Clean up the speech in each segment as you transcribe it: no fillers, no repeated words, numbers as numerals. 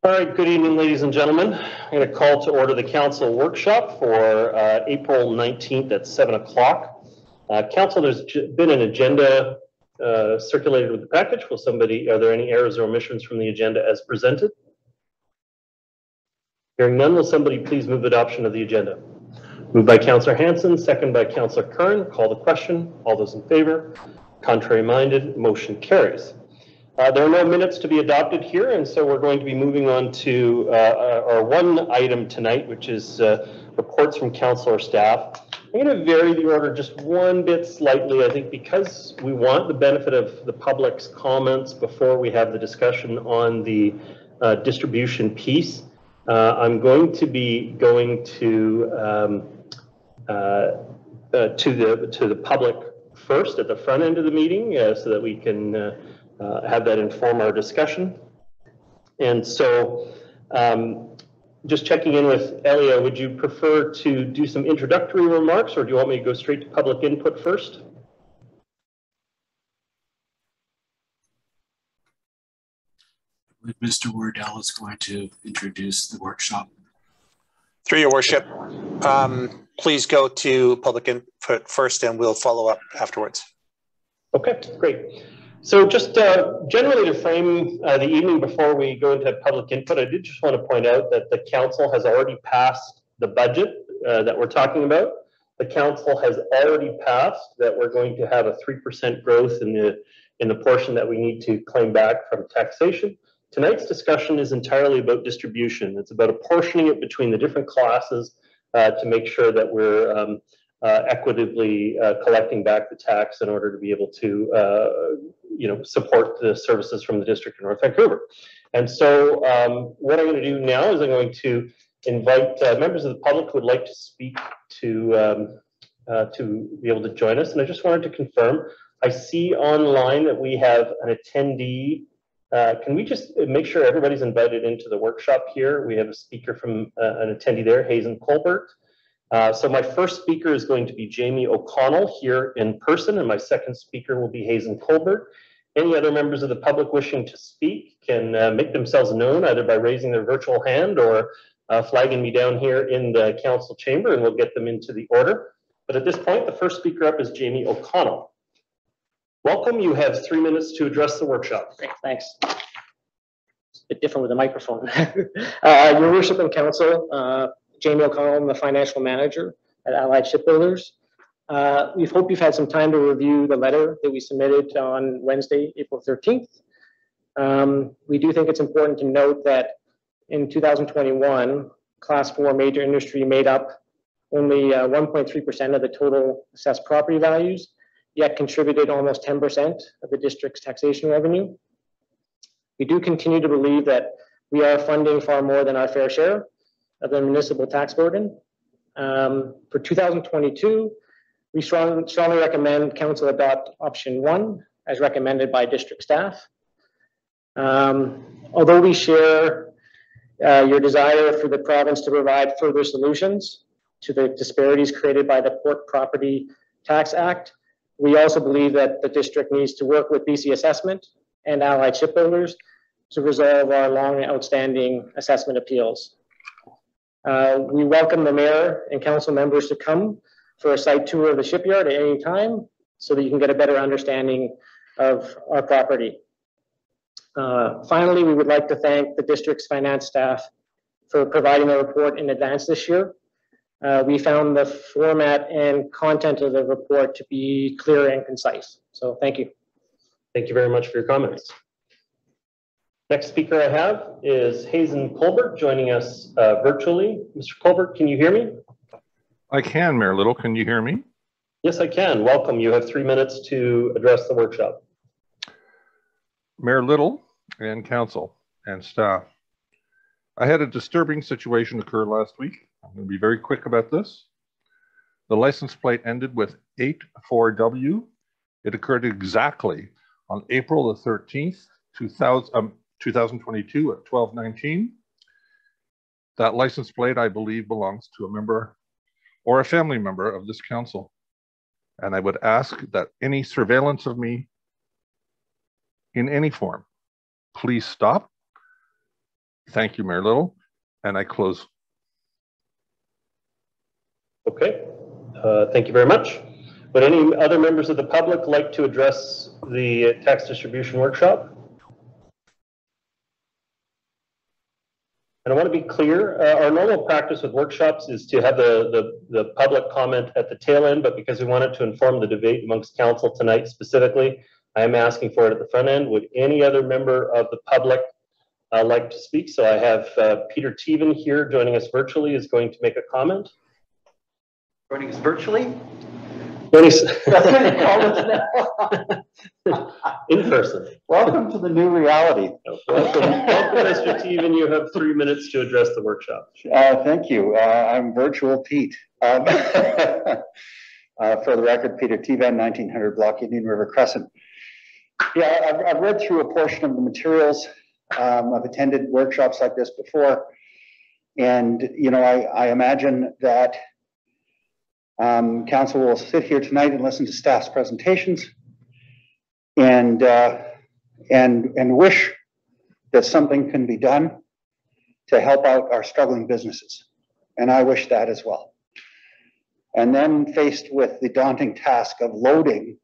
All right, good evening, ladies and gentlemen. I'm going to call to order the council workshop for April 19th at 7 o'clock. Council, there's been an agenda circulated with the package. Are there any errors or omissions from the agenda as presented? Hearing none, will somebody please move adoption of the agenda? Moved by Councillor Hanson, second by Councillor Kern. Call the question. All those in favor? Contrary minded, motion carries. There are no minutes to be adopted here, and so we're going to be moving on to our one item tonight, which is reports from council or staff. I'm going to vary the order just one bit slightly, I think, because we want the benefit of the public's comments before we have the discussion on the distribution piece. I'm going to be going to the public first at the front end of the meeting so that we can have that inform our discussion. And so just checking in with Elia, would you prefer to do some introductory remarks, or do you want me to go straight to public input first? Mr. Wardell is going to introduce the workshop. Through your worship, please go to public input first and we'll follow up afterwards. Okay, great. So just generally to frame the evening before we go into public input, I did just want to point out that the council has already passed the budget that we're talking about. The council has already passed that we're going to have a 3% growth in the portion that we need to claim back from taxation. Tonight's discussion is entirely about distribution. It's about apportioning it between the different classes to make sure that we're equitably collecting back the tax in order to be able to support the services from the District of North Vancouver. And so what I'm going to do now is I'm going to invite members of the public who would like to speak to be able to join us. And I just wanted to confirm, I see online that we have an attendee. Can we just make sure everybody's invited into the workshop here? We have a speaker from an attendee there, Hazen Colbert. So my first speaker is going to be Jamie O'Connell here in person, and my second speaker will be Hazen Colbert. Any other members of the public wishing to speak can make themselves known either by raising their virtual hand or flagging me down here in the council chamber, and we'll get them into the order. But at this point, the first speaker up is Jamie O'Connell. Welcome. You have 3 minutes to address the workshop. Great, thanks. It's a bit different with a microphone. Your worship and council, Jamie O'Connell, I'm the financial manager at Allied Shipbuilders. We hope you've had some time to review the letter that we submitted on Wednesday, April 13th. We do think it's important to note that in 2021, Class 4 major industry made up only 1.3% of the total assessed property values, yet contributed almost 10% of the district's taxation revenue. We do continue to believe that we are funding far more than our fair share of the municipal tax burden. For 2022, we strongly recommend council adopt option 1 as recommended by district staff. Although we share your desire for the province to provide further solutions to the disparities created by the Port Property Tax Act, we also believe that the district needs to work with BC Assessment and Allied Shipbuilders to resolve our long outstanding assessment appeals. We welcome the mayor and council members to come for a site tour of the shipyard at any time so that you can get a better understanding of our property. Finally, we would like to thank the district's finance staff for providing a report in advance this year. We found the format and content of the report to be clear and concise. So thank you. Thank you very much for your comments. Next speaker I have is Hazen Colbert joining us virtually. Mr. Colbert, can you hear me? I can, Mayor Little. Can you hear me? Yes, I can. Welcome. You have 3 minutes to address the workshop. Mayor Little and council and staff. I had a disturbing situation occur last week. I'm going to be very quick about this. The license plate ended with 84W. It occurred exactly on April the 13th, 2022 at 12:19. That license plate, I believe, belongs to a member or a family member of this council. And I would ask that any surveillance of me in any form, please stop. Thank you, Mayor Little. And I close. Okay, thank you very much. Would any other members of the public like to address the tax distribution workshop? And I want to be clear, our normal practice with workshops is to have the public comment at the tail end, but because we wanted to inform the debate amongst council tonight specifically, I am asking for it at the front end. Would any other member of the public like to speak? So I have Peter Teven here joining us virtually, is going to make a comment. Joining us virtually? In person. Welcome to the new reality. Welcome, Mr. Teven. You have 3 minutes to address the workshop. Thank you. I'm virtual Pete. For the record, Peter Teven, 1900 Block, Indian River Crescent. Yeah, I've read through a portion of the materials. I've attended workshops like this before. And, you know, I imagine that council will sit here tonight and listen to staff's presentations and wish that something can be done to help out our struggling businesses. And I wish that as well. And then faced with the daunting task of loading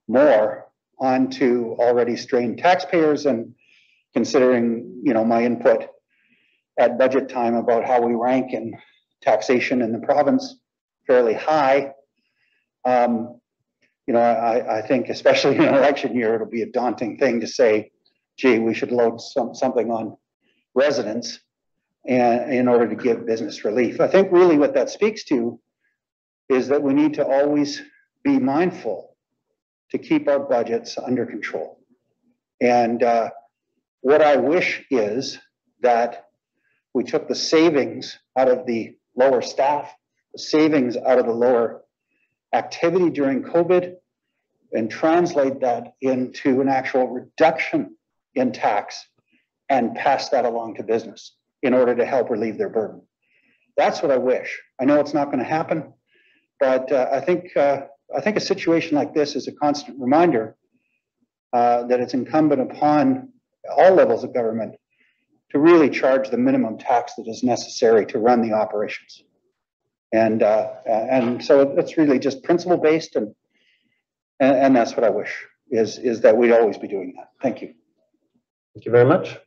more onto already strained taxpayers, and considering, you know, my input at budget time about how we rank in taxation in the province, fairly high. You know, I think especially in an election year, it'll be a daunting thing to say, gee, we should load something on residents and in order to give business relief. I think really what that speaks to is that we need to always be mindful to keep our budgets under control. And what I wish is that we took the savings out of the lower staff, the savings out of the lower activity during COVID, and translate that into an actual reduction in tax and pass that along to business in order to help relieve their burden. That's what I wish. I know it's not going to happen, but I think a situation like this is a constant reminder that it's incumbent upon all levels of government to really charge the minimum tax that is necessary to run the operations. And so it's really just principle based, and that's what I wish is that we'd always be doing that. Thank you. Thank you very much.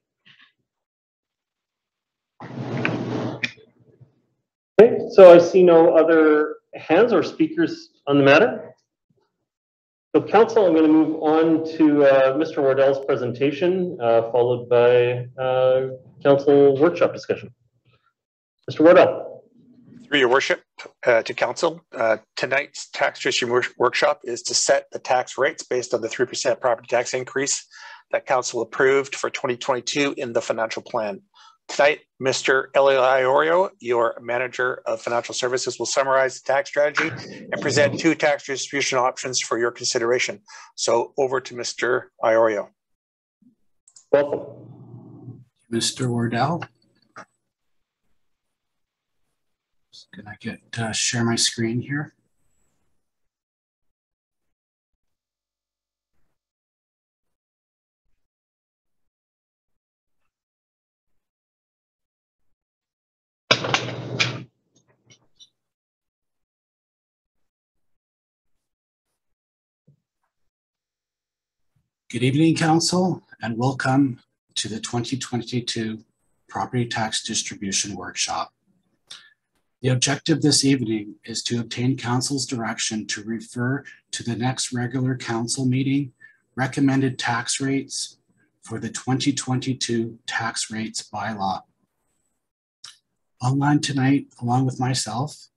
Okay, so I see no other hands or speakers on the matter. So council, I'm going to move on to Mr. Wardell's presentation, followed by council workshop discussion. Mr. Wardell. Through your worship, to council, tonight's tax distribution workshop is to set the tax rates based on the 3% property tax increase that council approved for 2022 in the financial plan. Tonight, Mr. Iorio, your manager of financial services, will summarize the tax strategy and present 2 tax distribution options for your consideration. So over to Mr. Iorio. Welcome. Mr. Wardell. Can I get share my screen here? Good evening, Council, and welcome to the 2022 Property Tax Distribution Workshop. The objective this evening is to obtain Council's direction to refer to the next regular Council meeting recommended tax rates for the 2022 tax rates bylaw. Online tonight, along with myself,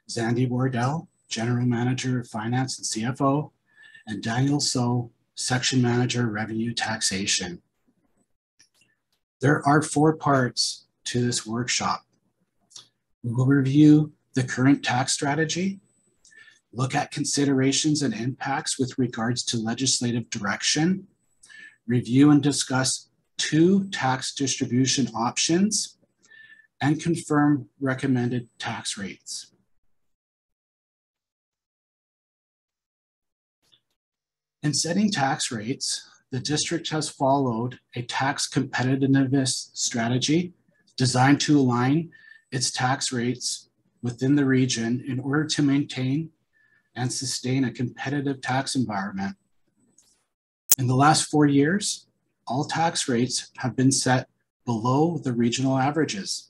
Zandy Wardell, General Manager of Finance and CFO, and Daniel So, Section Manager, Revenue Taxation. There are 4 parts to this workshop. We will review the current tax strategy, look at considerations and impacts with regards to legislative direction, review and discuss 2 tax distribution options, and confirm recommended tax rates. In setting tax rates, the district has followed a tax competitiveness strategy designed to align its tax rates within the region in order to maintain and sustain a competitive tax environment. In the last 4 years, all tax rates have been set below the regional averages.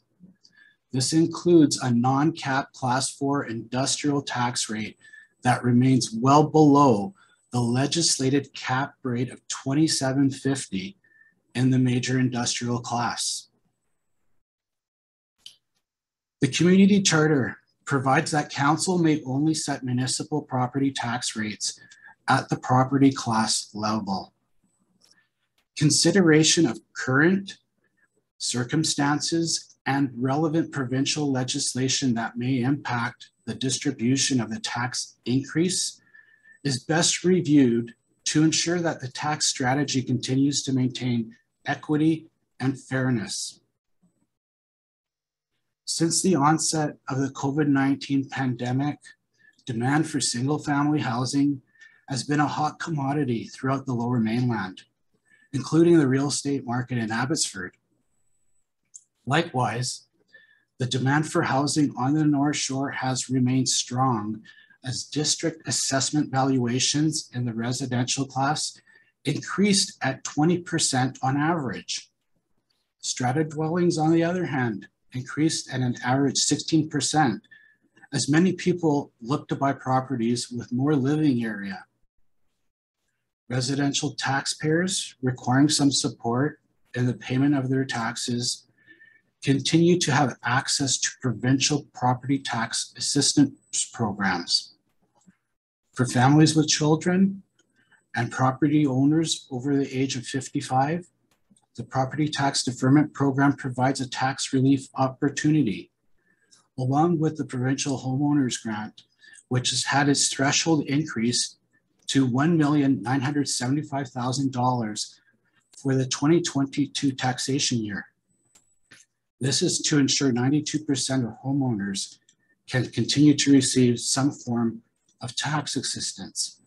This includes a non-cap Class 4 industrial tax rate that remains well below the legislated cap rate of $27.50 in the major industrial class. The community charter provides that council may only set municipal property tax rates at the property class level. Consideration of current circumstances and relevant provincial legislation that may impact the distribution of the tax increase is best reviewed to ensure that the tax strategy continues to maintain equity and fairness. Since the onset of the COVID-19 pandemic, demand for single-family housing has been a hot commodity throughout the Lower Mainland, including the real estate market in Abbotsford. Likewise, the demand for housing on the North Shore has remained strong as district assessment valuations in the residential class increased at 20% on average. Strata dwellings, on the other hand, increased at an average 16%, as many people look to buy properties with more living area. Residential taxpayers requiring some support in the payment of their taxes continue to have access to provincial property tax assistance programs. For families with children and property owners over the age of 55, the Property Tax Deferment Program provides a tax relief opportunity, along with the Provincial Homeowners Grant, which has had its threshold increase to $1,975,000 for the 2022 taxation year. This is to ensure 92% of homeowners can continue to receive some form of tax assistance.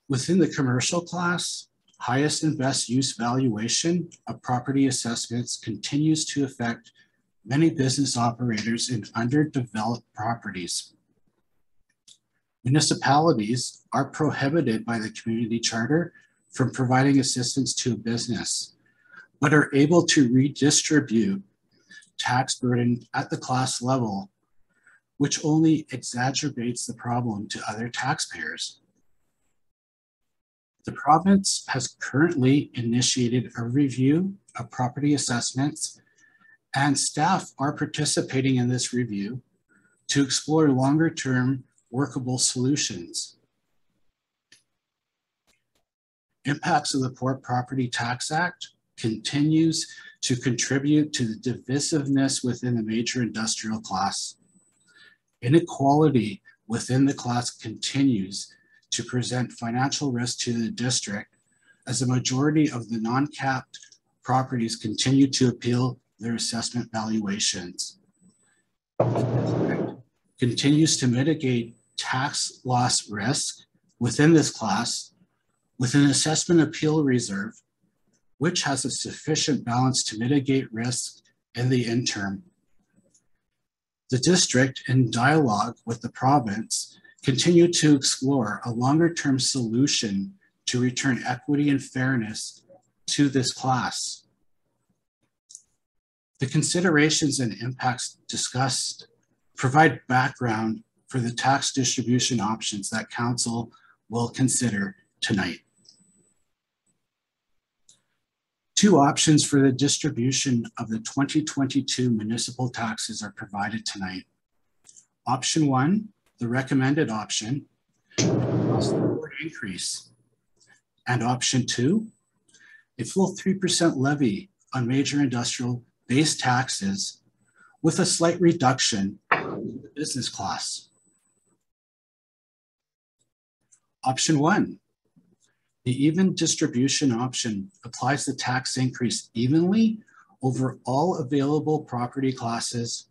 Within the commercial class, highest and best use valuation of property assessments continues to affect many business operators in underdeveloped properties. Municipalities are prohibited by the community charter from providing assistance to a business, but are able to redistribute tax burden at the class level, which only exacerbates the problem to other taxpayers. The province has currently initiated a review of property assessments, and staff are participating in this review to explore longer-term workable solutions. Impacts of the Port Property Tax Act continues to contribute to the divisiveness within the major industrial class. Inequality within the class continues to present financial risk to the district, as a majority of the non-capped properties continue to appeal their assessment valuations. The district continues to mitigate tax loss risk within this class with an assessment appeal reserve, which has a sufficient balance to mitigate risk in the interim. The district, in dialogue with the province, continue to explore a longer-term solution to return equity and fairness to this class. The considerations and impacts discussed provide background for the tax distribution options that Council will consider tonight. Two options for the distribution of the 2022 municipal taxes are provided tonight. Option 1, the recommended option, across the board increase. And option 2, a full 3% levy on major industrial base taxes with a slight reduction in the business class. Option 1, the even distribution option applies the tax increase evenly over all available property classes,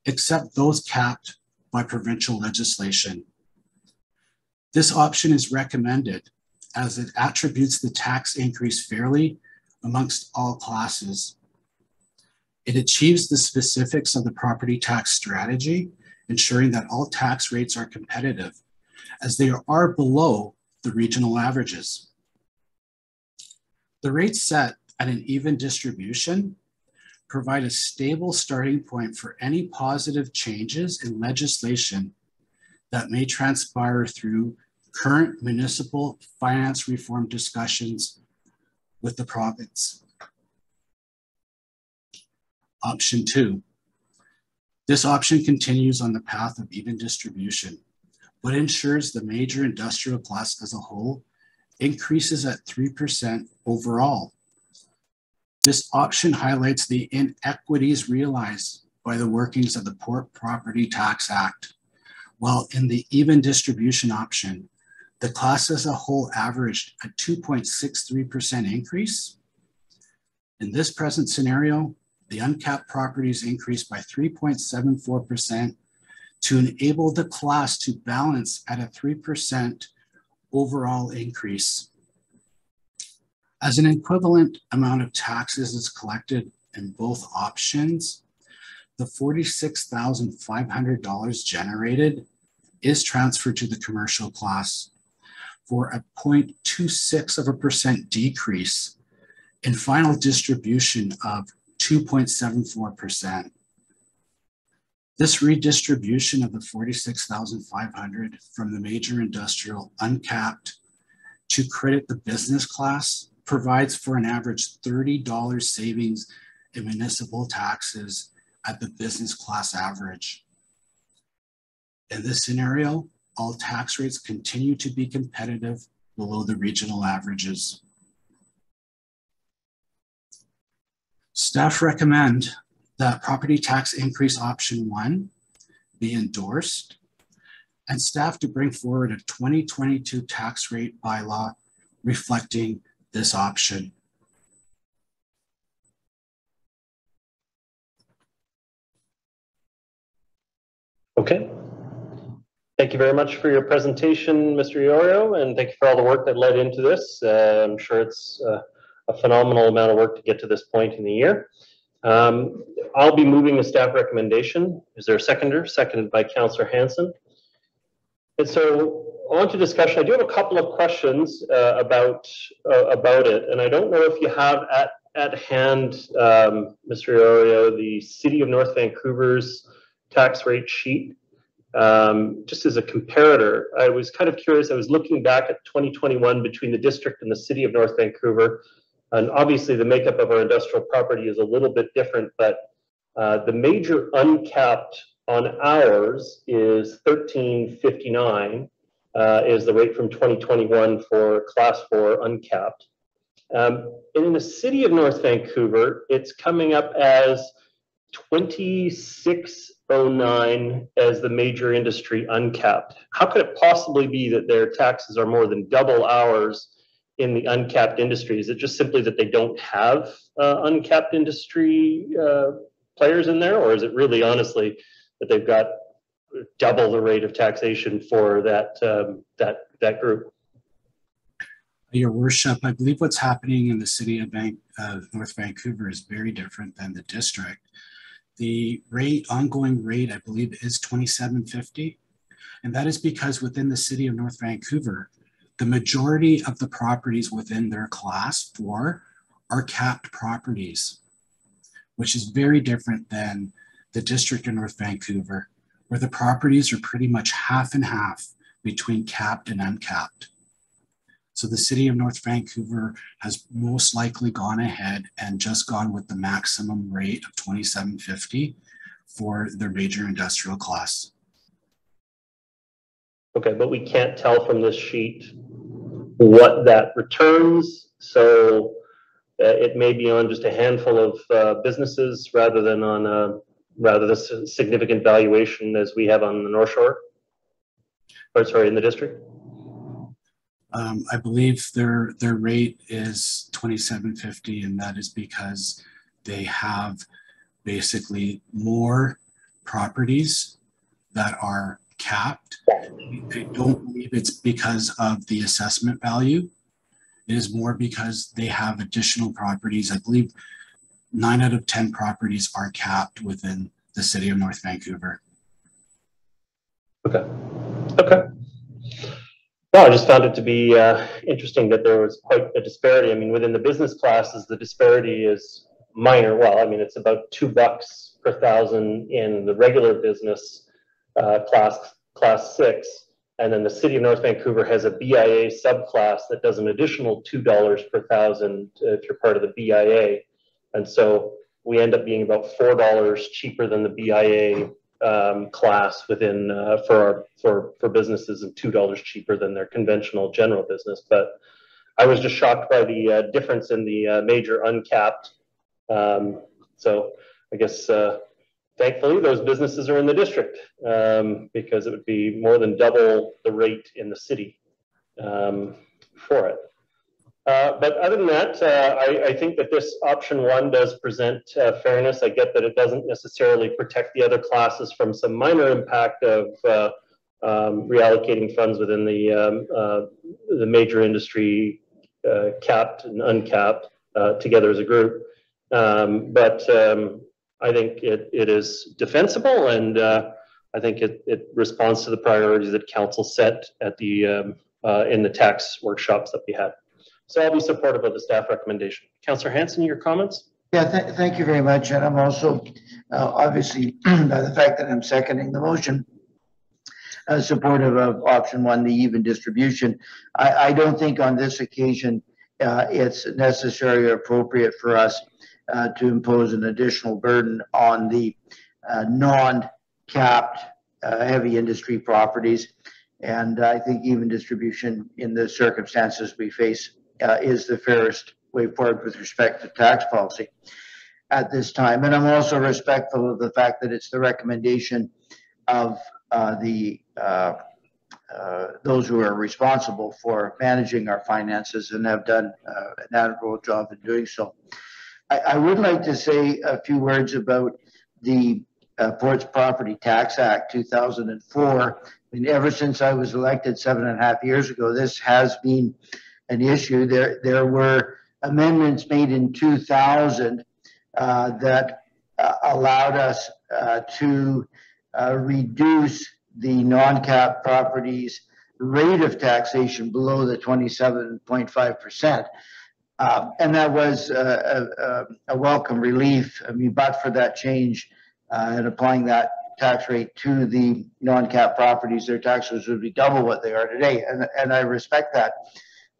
except those capped by provincial legislation. This option is recommended as it attributes the tax increase fairly amongst all classes. It achieves the specifics of the property tax strategy, ensuring that all tax rates are competitive, as they are below the regional averages. The rates set at an even distribution provide a stable starting point for any positive changes in legislation that may transpire through current municipal finance reform discussions with the province. Option 2. This option continues on the path of even distribution, but ensures the major industrial class as a whole increases at 3% overall. This option highlights the inequities realized by the workings of the Port Property Tax Act, while in the even distribution option, the class as a whole averaged a 2.63% increase. In this present scenario, the uncapped properties increased by 3.74% to enable the class to balance at a 3% overall increase. As an equivalent amount of taxes is collected in both options, the $46,500 generated is transferred to the commercial class for a 0.26% decrease in final distribution of 2.74%. This redistribution of the $46,500 from the major industrial uncapped to credit the business class provides for an average $30 savings in municipal taxes at the business class average. In this scenario, all tax rates continue to be competitive below the regional averages. Staff recommend that property tax increase option 1 be endorsed, and staff to bring forward a 2022 tax rate bylaw reflecting this option. Okay. Thank you very much for your presentation, Mr. Iorio, and thank you for all the work that led into this. I'm sure it's a phenomenal amount of work to get to this point in the year. I'll be moving the staff recommendation. Is there a seconder? Seconded by Councillor Hanson. And so on to discussion. I do have a couple of questions about it, and I don't know if you have at hand, Mr. Iorio, the City of North Vancouver's tax rate sheet. Just as a comparator, I was kind of curious. I was looking back at 2021 between the district and the City of North Vancouver, and obviously the makeup of our industrial property is a little bit different, but the major uncapped on ours is $13.59 is the rate from 2021 for Class 4 uncapped. And in the City of North Vancouver, it's coming up as $26.09 as the major industry uncapped. How could it possibly be that their taxes are more than double ours in the uncapped industry? Is it just simply that they don't have uncapped industry players in there, or is it really honestly that they've got double the rate of taxation for that group? Your Worship, I believe what's happening in the City of North Vancouver is very different than the district. The ongoing rate, I believe, is $27.50, and that is because within the City of North Vancouver, the majority of the properties within their Class 4 are capped properties, which is very different than the District of North Vancouver, where the properties are pretty much half and half between capped and uncapped. So the City of North Vancouver has most likely gone ahead and just gone with the maximum rate of $27.50 for their major industrial class. Okay, but we can't tell from this sheet what that returns. So it may be on just a handful of businesses rather than on the significant valuation as we have on the North Shore, or sorry, in the district. I believe their rate is $27.50, and that is because they have basically more properties that are capped. I don't believe it's because of the assessment value. It is more because they have additional properties. I believe 9 out of 10 properties are capped within the city of North Vancouver. Okay. Okay. No, I just found it to be interesting that there was quite a disparity. I mean, within the business classes, the disparity is minor. Well, I mean, it's about $2 per thousand in the regular business class 6. And then the city of North Vancouver has a BIA subclass that does an additional $2 per thousand if you're part of the BIA. And so we end up being about $4 cheaper than the BIA class within for businesses, and $2 cheaper than their conventional general business. But I was just shocked by the difference in the major uncapped. So I guess thankfully those businesses are in the district because it would be more than double the rate in the city for it. But other than that, I think that this option 1 does present fairness. I get that it doesn't necessarily protect the other classes from some minor impact of reallocating funds within the major industry capped and uncapped together as a group. But I think it is defensible, and I think it responds to the priorities that council set at the in the tax workshops that we had. So I'll be supportive of the staff recommendation. Councillor Hanson, your comments? Yeah, thank you very much. And I'm also obviously, by the fact that I'm seconding the motion, supportive of option 1, the even distribution. I don't think on this occasion it's necessary or appropriate for us to impose an additional burden on the non-capped heavy industry properties. And I think even distribution in the circumstances we face is the fairest way forward with respect to tax policy at this time. And I'm also respectful of the fact that it's the recommendation of those who are responsible for managing our finances and have done an admirable job in doing so. I would like to say a few words about the Ports Property Tax Act 2004. I mean, ever since I was elected 7.5 years ago, this has been an issue. There were amendments made in 2000 that allowed us to reduce the non-cap properties rate of taxation below the 27.5%. And that was a welcome relief. I mean, but for that change and applying that tax rate to the non-cap properties, their taxes would be double what they are today. And I respect that.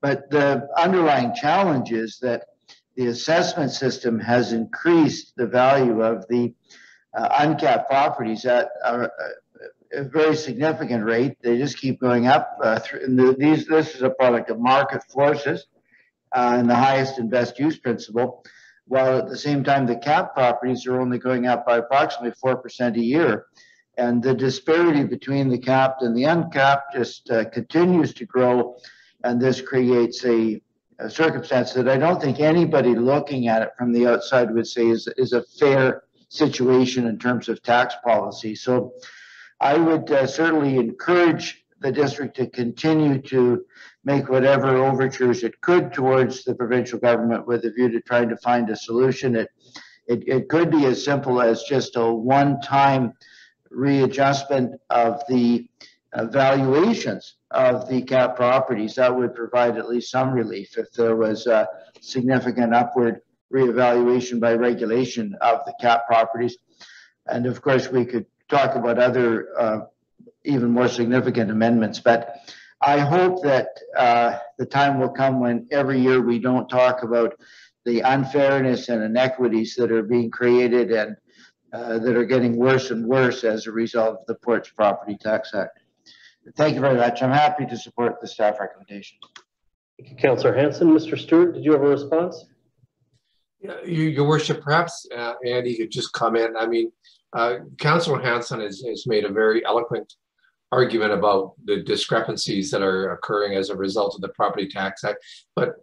But the underlying challenge is that the assessment system has increased the value of the uncapped properties at a very significant rate. They just keep going up. This is a product of market forces and the highest and best use principle, while at the same time the capped properties are only going up by approximately 4% a year. And the disparity between the capped and the uncapped just continues to grow. And this creates a circumstance that I don't think anybody looking at it from the outside would say is a fair situation in terms of tax policy. So I would certainly encourage the district to continue to make whatever overtures it could towards the provincial government with a view to trying to find a solution. It could be as simple as just a one-time readjustment of the valuations of the cap properties. That would provide at least some relief if there was a significant upward reevaluation by regulation of the cap properties. And of course, we could talk about other even more significant amendments, but I hope that the time will come when every year we don't talk about the unfairness and inequities that are being created and that are getting worse and worse as a result of the Ports Property Tax Act. Thank you very much. I'm happy to support the staff recommendation. Thank you, Councillor Hanson. Mr. Stewart, did you have a response? Yeah, Your Worship, perhaps Andy could just comment. I mean, Councillor Hanson has made a very eloquent argument about the discrepancies that are occurring as a result of the Property Tax Act. But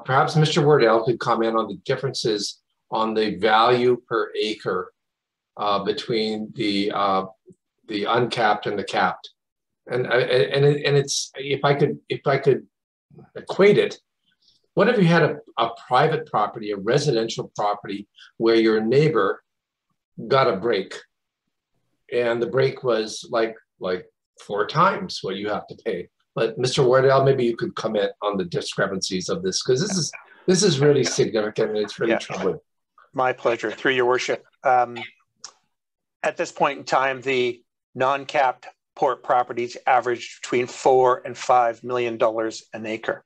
perhaps Mr. Wardell could comment on the differences on the value per acre between the uncapped and the capped. And it's, if I could equate it, What if you had a private property, a residential property, where your neighbor got a break, and the break was like 4 times what you have to pay? But Mr. Wardell, maybe you could comment on the discrepancies of this, because this is really significant and it's really troubling. My pleasure. Through your worship. At this point in time, the non-capped port properties average between $4 and $5 million an acre.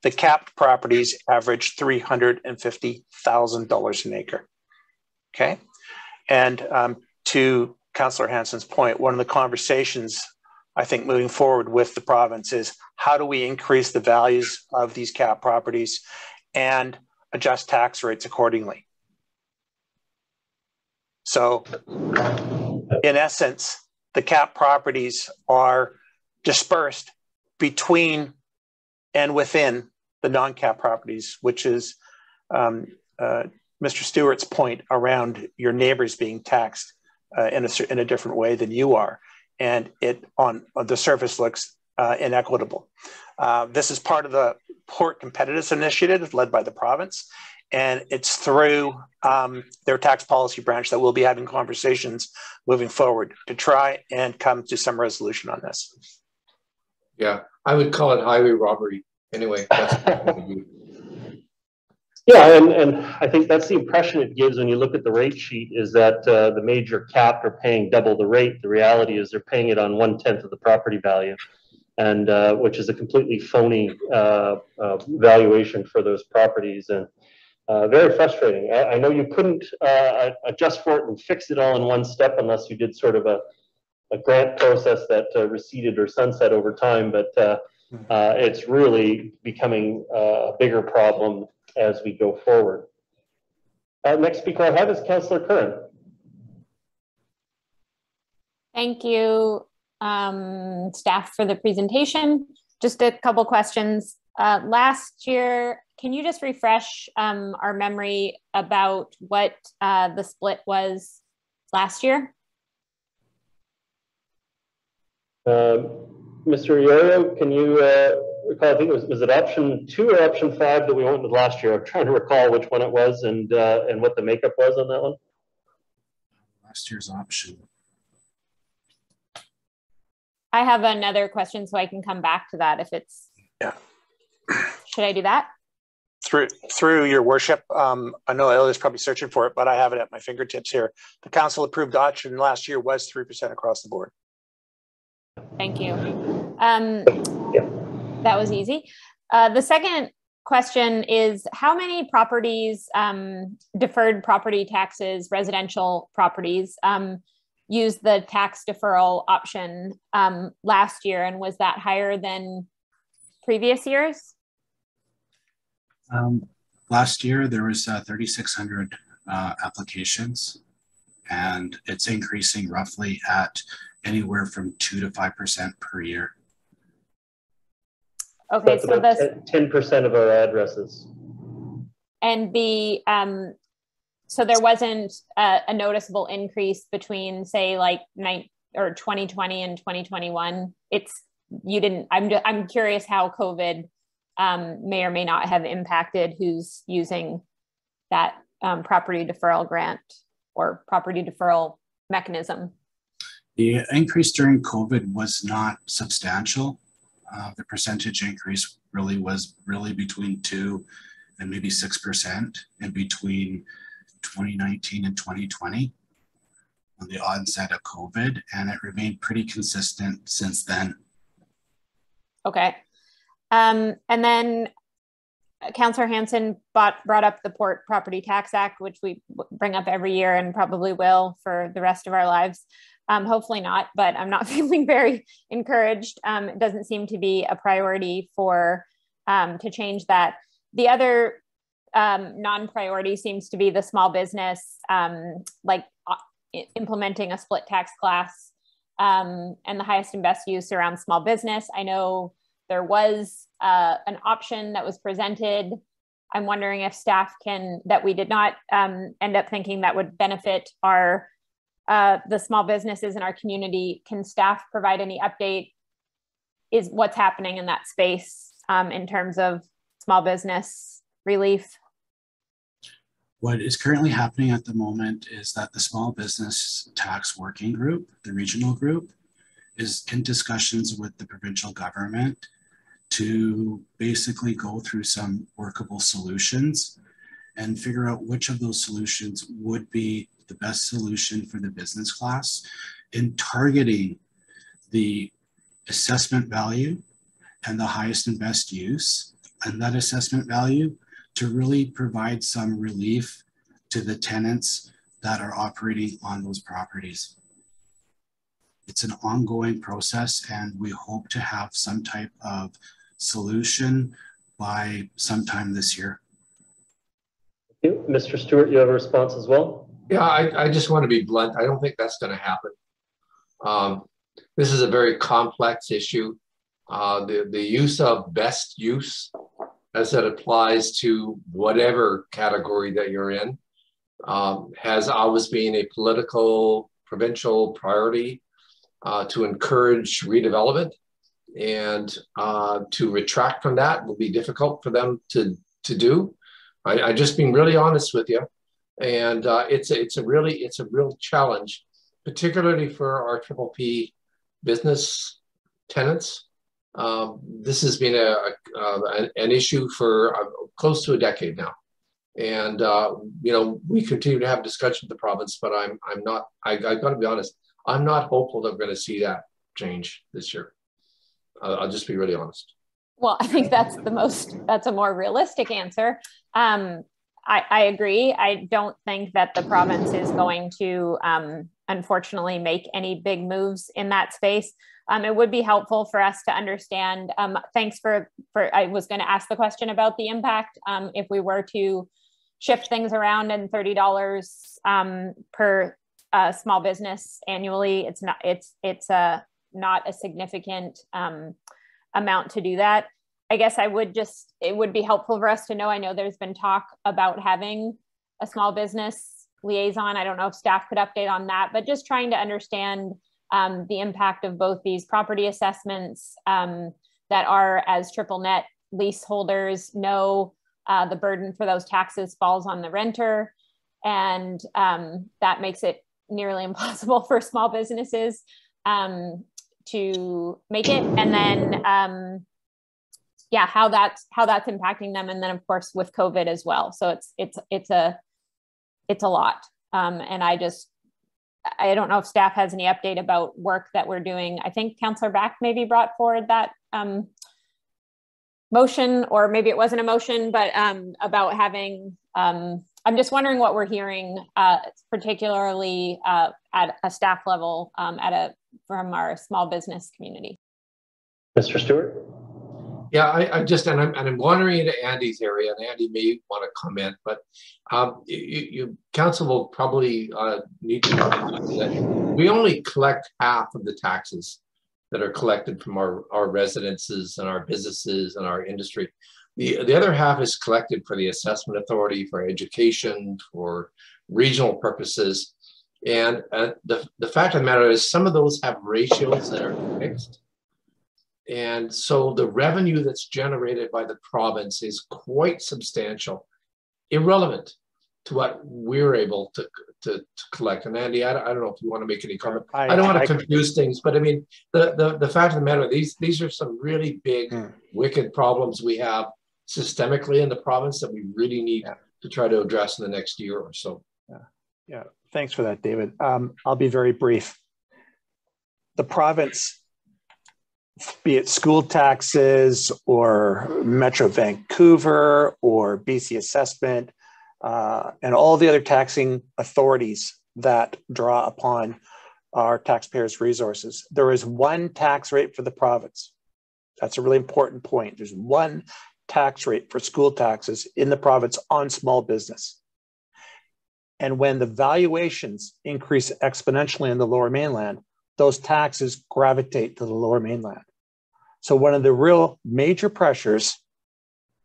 The capped properties average $350,000 an acre. Okay. And to Councillor Hanson's point, one of the conversations I think moving forward with the province is how do we increase the values of these capped properties and adjust tax rates accordingly? So in essence, the capped properties are dispersed between and within the non-capped properties, which is Mr. Stewart's point around your neighbors being taxed in a different way than you are. And it on the surface looks inequitable. This is part of the Port Competitiveness Initiative led by the province. And it's through their tax policy branch that we'll be having conversations moving forward to try and come to some resolution on this. Yeah, I would call it highway robbery. Anyway, that's yeah, and I think that's the impression it gives when you look at the rate sheet, is that the major capped are paying double the rate. The reality is they're paying it on 1/10 of the property value, and which is a completely phony valuation for those properties, and very frustrating. I know you couldn't adjust for it and fix it all in one step unless you did sort of a grant process that receded or sunset over time, but it's really becoming a bigger problem as we go forward. Next speaker I have is Councillor Curran. Thank you, staff, for the presentation. Just a couple questions. Last year, can you just refresh our memory about what the split was last year? Mr. Iorio, can you recall, I think was it option 2 or option 5 that we went with last year? I'm trying to recall which one it was and what the makeup was on that one. Last year's option. I have another question so I can come back to that if it's, should I do that? Through your worship, I know Elliott's probably searching for it, but I have it at my fingertips here. The council approved option last year was 3% across the board. Thank you. That was easy. The second question is, how many properties, deferred property taxes, residential properties, used the tax deferral option last year, and was that higher than previous years? Last year there was 3,600 applications, and it's increasing roughly at anywhere from 2 to 5% per year. Okay, so that's 10% of our addresses. And the so there wasn't a noticeable increase between, say, like 2020 and 2021. I'm curious how COVID may or may not have impacted who's using that property deferral grant or property deferral mechanism. The increase during COVID was not substantial. The percentage increase was between 2 and maybe 6% in between 2019 and 2020 on the onset of COVID, and it remained pretty consistent since then. Okay. And then Councillor Hanson brought up the Port Property Tax Act, which we bring up every year and probably will for the rest of our lives. Hopefully not, but I'm not feeling very encouraged. It doesn't seem to be a priority to change that. The other non-priority seems to be the small business, implementing a split tax class and the highest and best use around small business. I know there was an option that was presented. I'm wondering if staff that we did not end up thinking that would benefit the small businesses in our community. Can staff provide any update? Is what's happening in that space in terms of small business relief? What is currently happening at the moment is that the Small Business Tax Working Group, the regional group, is in discussions with the provincial government to basically go through some workable solutions and figure out which of those solutions would be the best solution for the business class in targeting the assessment value and the highest and best use and that assessment value to really provide some relief to the tenants that are operating on those properties. It's an ongoing process, and we hope to have some type of solution by sometime this year. Thank you. Mr. Stewart, you have a response as well? Yeah, I just want to be blunt. I don't think that's going to happen. This is a very complex issue. The use of best use as it applies to whatever category that you're in has always been a political, provincial priority to encourage redevelopment, and to retract from that will be difficult for them to do. I just being really honest with you, and it's a real challenge, particularly for our PPP business tenants. This has been an issue for close to a decade now, and you know, we continue to have discussions with the province, but I'm not. I got to be honest. I'm not hopeful that we're going to see that change this year. I'll just be really honest. Well, I think that's a more realistic answer. I agree. I don't think that the province is going to, unfortunately, make any big moves in that space. It would be helpful for us to understand. Thanks for I was going to ask the question about the impact. If we were to shift things around and $30 per small business annually, it's not a significant amount to do that. I guess it would be helpful for us to know. I know there's been talk about having a small business liaison. I don't know if staff could update on that, but just trying to understand the impact of both these property assessments that are, as triple net leaseholders know, the burden for those taxes falls on the renter. And that makes it nearly impossible for small businesses to make it. And then, yeah, how that's impacting them. And then of course with COVID as well. So it's a lot. And I don't know if staff has any update about work that we're doing. I think Councillor Back maybe brought forward that motion, or maybe it wasn't a motion, but about having, I'm just wondering what we're hearing, particularly at a staff level from our small business community. Mr. Stewart? Yeah, I'm wandering into Andy's area, and Andy may want to comment, but council will probably need to know that we only collect half of the taxes that are collected from our residences and our businesses and our industry. The other half is collected for the assessment authority, for education, for regional purposes. And the fact of the matter is some of those have ratios that are fixed. And so the revenue that's generated by the province is quite substantial, irrelevant to what we're able to collect. And Andy, I don't know if you want to make any comment. I don't want to confuse things, but I mean, the fact of the matter, these are some really big, wicked problems we have systemically in the province that we really need to try to address in the next year or so. Yeah. Thanks for that, David. I'll be very brief. The province, be it school taxes or Metro Vancouver or BC assessment, and all the other taxing authorities that draw upon our taxpayers' resources, there is one tax rate for the province. That's a really important point. There's one tax rate for school taxes in the province on small business. And when the valuations increase exponentially in the Lower Mainland, those taxes gravitate to the Lower Mainland. So one of the real major pressures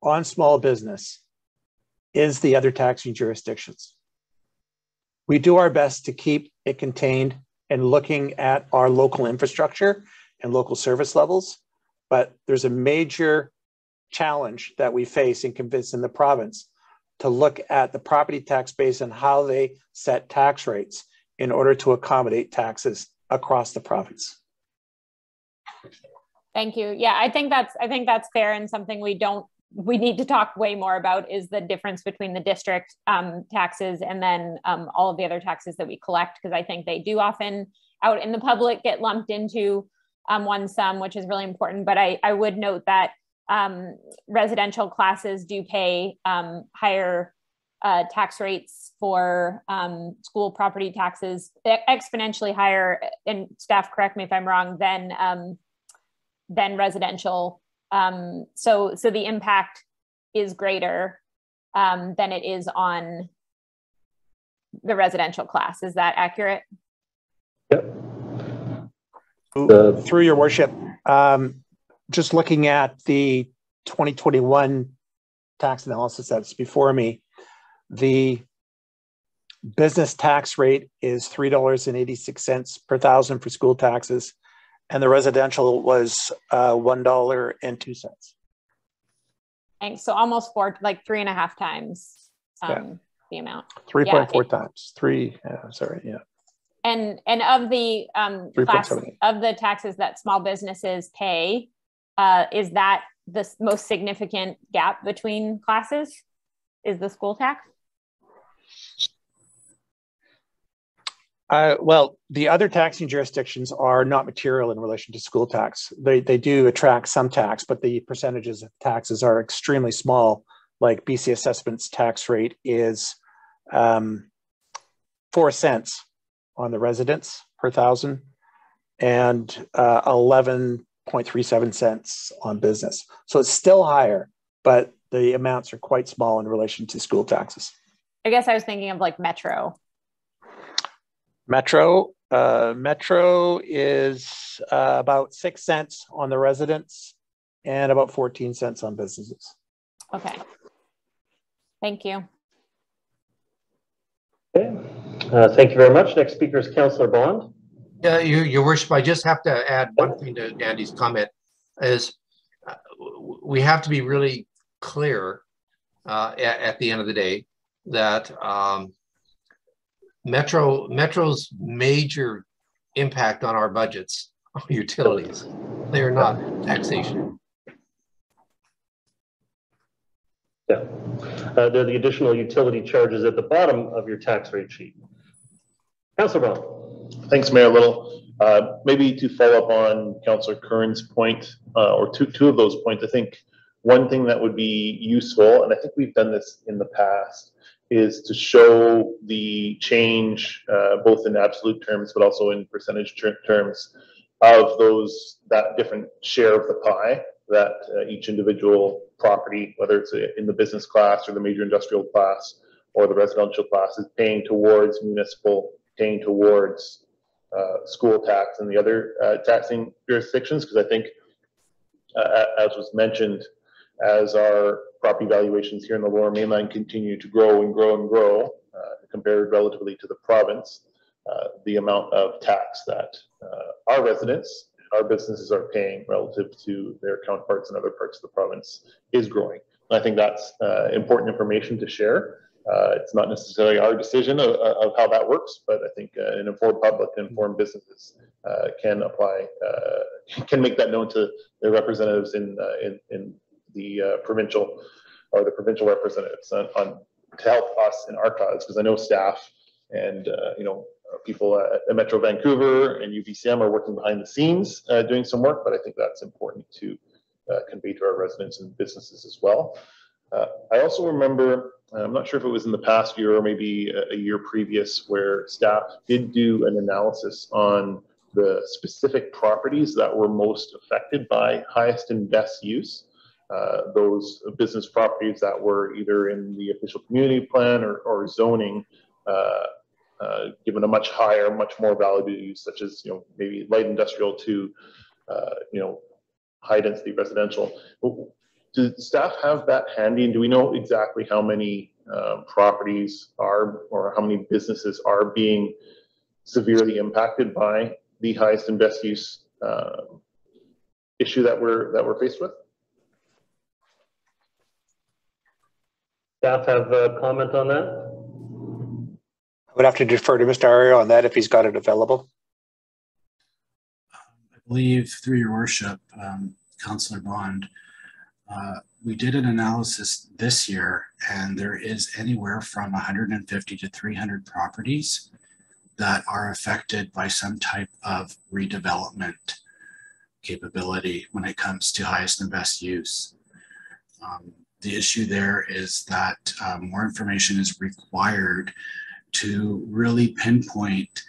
on small business is the other taxing jurisdictions. We do our best to keep it contained and looking at our local infrastructure and local service levels, but there's a major challenge that we face in convincing the province to look at the property tax base and how they set tax rates in order to accommodate taxes across the province. Thank you. Yeah, I think that's fair, and something we need to talk way more about is the difference between the district taxes and then all of the other taxes that we collect, because I think they do often out in the public get lumped into one sum, which is really important. But I would note that residential classes do pay higher tax rates for school property taxes, exponentially higher, and staff correct me if I'm wrong, than residential. So the impact is greater than it is on the residential class. Is that accurate? Yep. Through your worship, just looking at the 2021 tax analysis that's before me, the business tax rate is $3.86 per thousand for school taxes, and the residential was $1.02. Thanks. So almost 3.5 times the amount. 3.4 times. Yeah. And of the class of the taxes that small businesses pay, is that the most significant gap between classes? Is the school tax? Well, the other taxing jurisdictions are not material in relation to school tax. They do attract some tax, but the percentages of taxes are extremely small. Like BC Assessment's tax rate is 4 cents on the residents per thousand and 11.37 cents on business. So it's still higher, but the amounts are quite small in relation to school taxes. I guess I was thinking of like Metro. Metro is about 6 cents on the residents and about 14 cents on businesses. Okay. Thank you. Okay. Thank you very much. Next speaker is Councillor Bond. Your worship, I just have to add one thing to Andy's comment is we have to be really clear at the end of the day that Metro's major impact on our budgets are utilities. They are not taxation. Yeah, they're the additional utility charges at the bottom of your tax rate sheet. Councillor Brown. Thanks, Mayor Little. Maybe to follow up on Councillor Curran's point, or two of those points, I think one thing that would be useful, and I think we've done this in the past, is to show the change, both in absolute terms, but also in percentage terms of that different share of the pie that each individual property, whether it's in the business class or the major industrial class or the residential class, is paying towards municipal, paying towards school tax and the other taxing jurisdictions. Because I think, as was mentioned, as our property valuations here in the Lower Mainland continue to grow and grow and grow, compared relatively to the province, the amount of tax that our residents, our businesses are paying relative to their counterparts in other parts of the province is growing. And I think that's important information to share. It's not necessarily our decision of how that works, but I think an informed public and informed businesses can apply, can make that known to their representatives in the provincial or the provincial representatives to help us in our cause, because I know staff and people at Metro Vancouver and UVCM are working behind the scenes doing some work, but I think that's important to convey to our residents and businesses as well. I also remember, I'm not sure if it was in the past year or maybe a year previous, where staff did do an analysis on the specific properties that were most affected by highest and best use. Those business properties that were either in the official community plan or zoning, given a much higher, much more valuable use, such as maybe light industrial to high density residential. Do staff have that handy, and do we know exactly how many properties are, or how many businesses are being severely impacted by the highest and best use issue that we're faced with? Staff have a comment on that? I would have to defer to Mr. Ario on that if he's got it available. I believe through your worship, Councillor Bond, we did an analysis this year, and there is anywhere from 150 to 300 properties that are affected by some type of redevelopment capability when it comes to highest and best use. The issue there is that more information is required to really pinpoint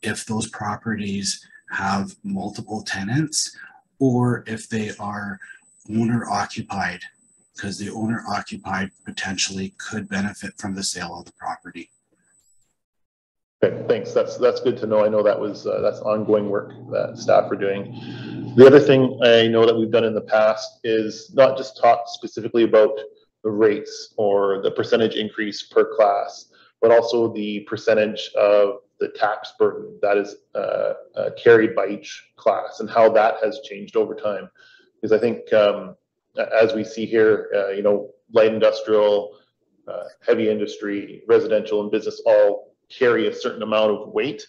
if those properties have multiple tenants or if they are owner occupied, because the owner occupied potentially could benefit from the sale of the property. Okay, thanks. That's good to know. I know that was that's ongoing work that staff are doing. The other thing I know that we've done in the past is not just talk specifically about the rates or the percentage increase per class, but also the percentage of the tax burden that is carried by each class and how that has changed over time. Because I think as we see here, you know, light industrial, heavy industry, residential, and business all carry a certain amount of weight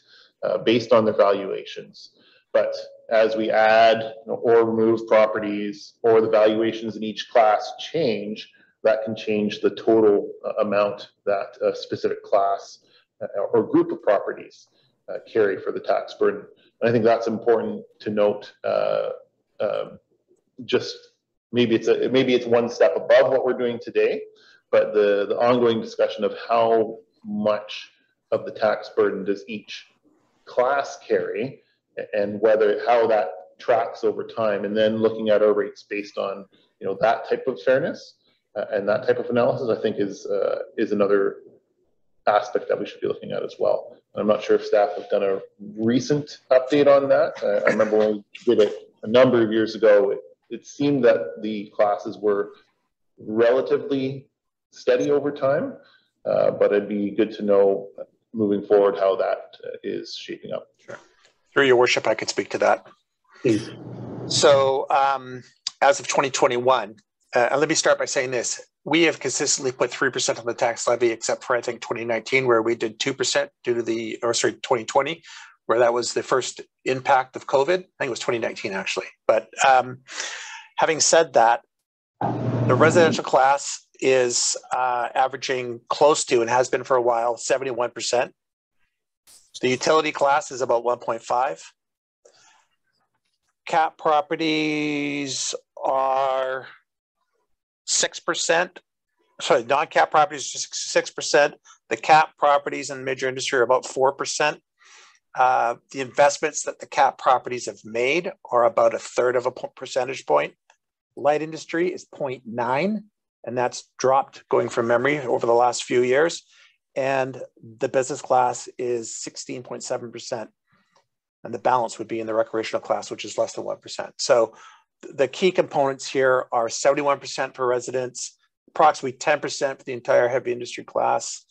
based on their valuations. But as we add or remove properties or the valuations in each class change, that can change the total amount that a specific class or group of properties carry for the tax burden. And I think that's important to note. Just maybe it's one step above what we're doing today, but the ongoing discussion of how much of the tax burden does each class carry and how that tracks over time, and then looking at our rates based on, you know, that type of fairness and that type of analysis, I think is another aspect that we should be looking at as well. I'm not sure if staff have done a recent update on that. I remember when we did it a number of years ago, it seemed that the classes were relatively steady over time, but it'd be good to know moving forward how that is shaping up. Sure. Through your worship, I could speak to that. Please. So as of 2021, let me start by saying this. We have consistently put 3% on the tax levy, except for, I think, 2019, where we did 2% due to 2020, where that was the first impact of COVID. I think it was 2019, actually. But having said that, the residential class is averaging close to, and has been for a while, 71%. The utility class is about 1.5. Cap properties are 6%. Sorry, non-cap properties are 6%. The cap properties in major industry are about 4%. The investments that the cap properties have made are about 1/3 of a percentage point. Light industry is 0.9, and that's dropped, going from memory, over the last few years. And the business class is 16.7%. And the balance would be in the recreational class, which is less than 1%. So the key components here are 71% for residents, approximately 10% for the entire heavy industry class,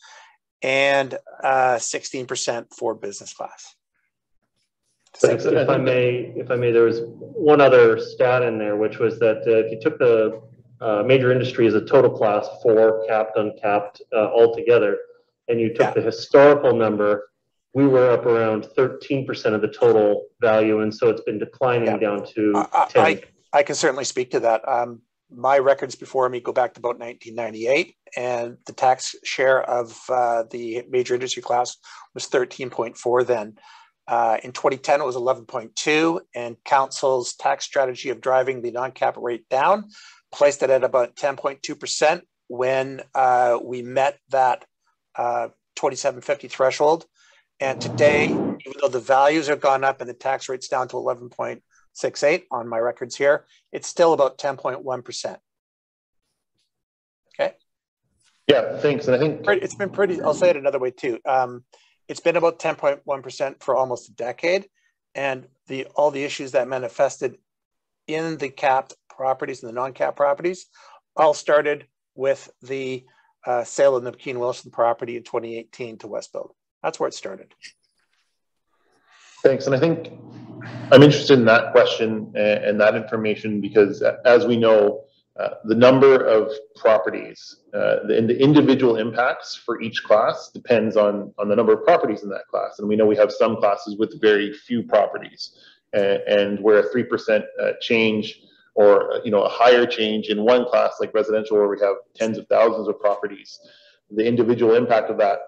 and 16% for business class. Thanks. If I may, there was one other stat in there, which was that if you took the major industry as a total class, 4 capped, uncapped altogether, and you took the historical number, we were up around 13% of the total value, and so it's been declining down to 10. I can certainly speak to that. My records before me go back to about 1998, and the tax share of the major industry class was 13.4 then. In 2010, it was 11.2, and Council's tax strategy of driving the non-cap rate down placed it at about 10.2% when we met that 2750 threshold. And today, even though the values have gone up and the tax rate's down to 11.68 on my records here, it's still about 10.1%. Okay. Yeah, thanks. And I think it's been pretty, I'll say it another way too. It's been about 10.1% for almost a decade. And all the issues that manifested in the capped properties and the non-capped properties all started with the sale of the McKean-Wilson property in 2018 to Westbuild. That's where it started. Thanks. And I think I'm interested in that question and that information because, as we know, The number of properties and the individual impacts for each class depends on the number of properties in that class. And we know we have some classes with very few properties, and where a 3% change or a higher change in one class like residential, where we have tens of thousands of properties, the individual impact of that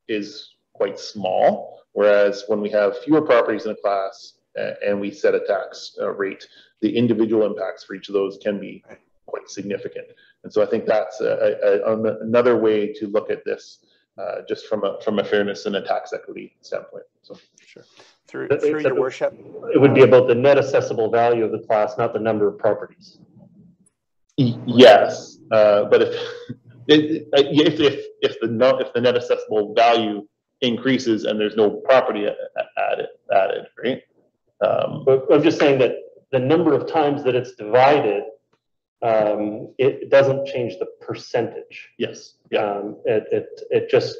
is quite small. Whereas when we have fewer properties in a class and we set a tax rate, the individual impacts for each of those can be quite significant. And so I think that's another way to look at this, just from a fairness and a tax equity standpoint. So sure. Through your worship, it would be about the net assessable value of the class, not the number of properties. Yes, but if the net assessable value increases and there's no property added, right? But I'm just saying that the number of times that it's divided, it doesn't change the percentage. Yes. Yeah. It just